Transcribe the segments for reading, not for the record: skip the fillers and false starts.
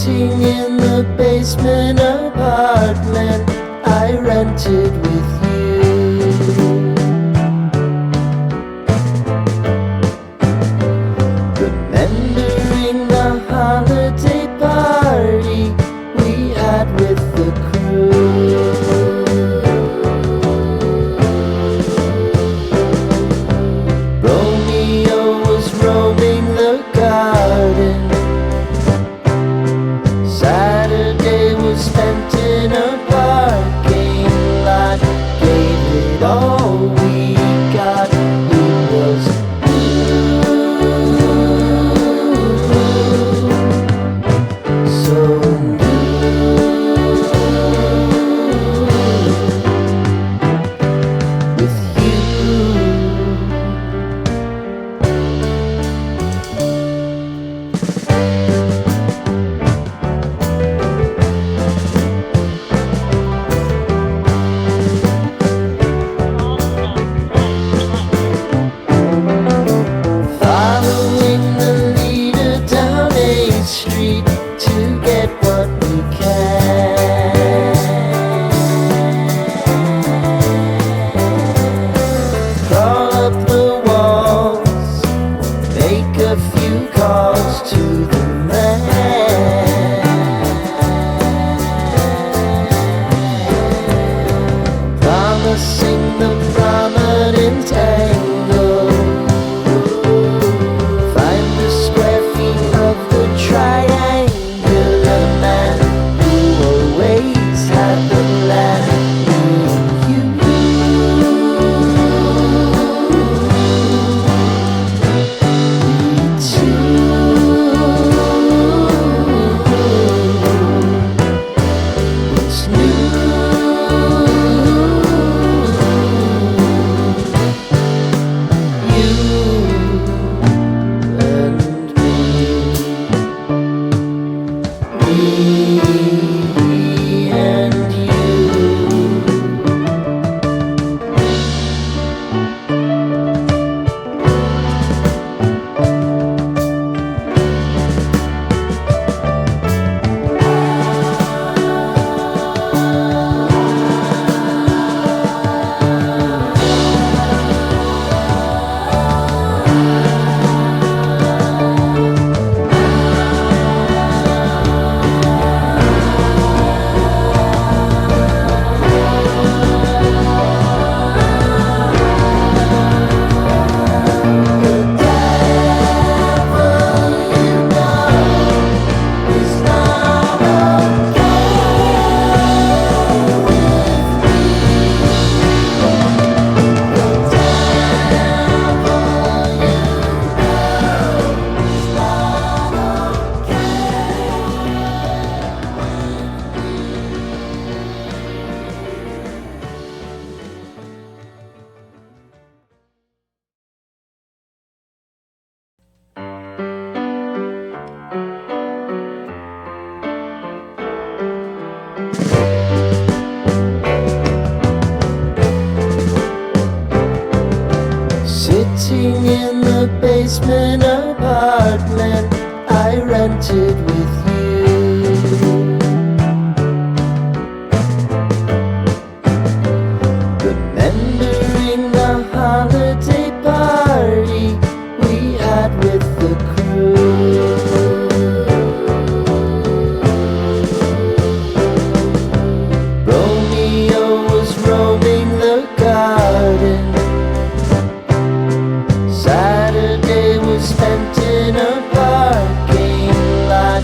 Sitting in the basement apartment I rented with you. Remembering the holiday party we had with the crew. Romeo was roaming the garden. Saturday was spent in a parking lot. Gave it all we got. It was so with you. Following the leader down 8th Street to get what we can. Crawl up the walls, make a few calls to the man. Promising the prominent angle. Find the square feet of the triangular man who always had the plan. You, me too. What's new? Me and you. Sitting in the basement apartment I rented with you. Remembering the holiday party we had with the crew. Romeo was roaming the garden. Saturday was spent in a parking lot.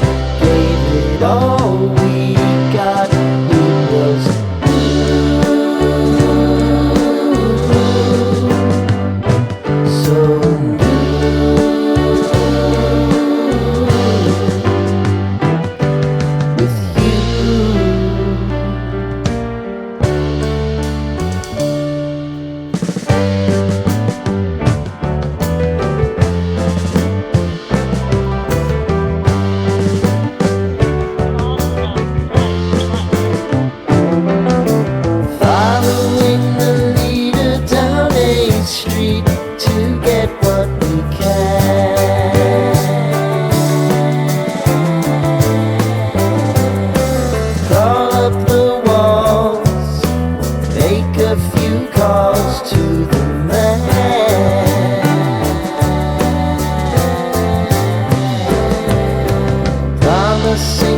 sing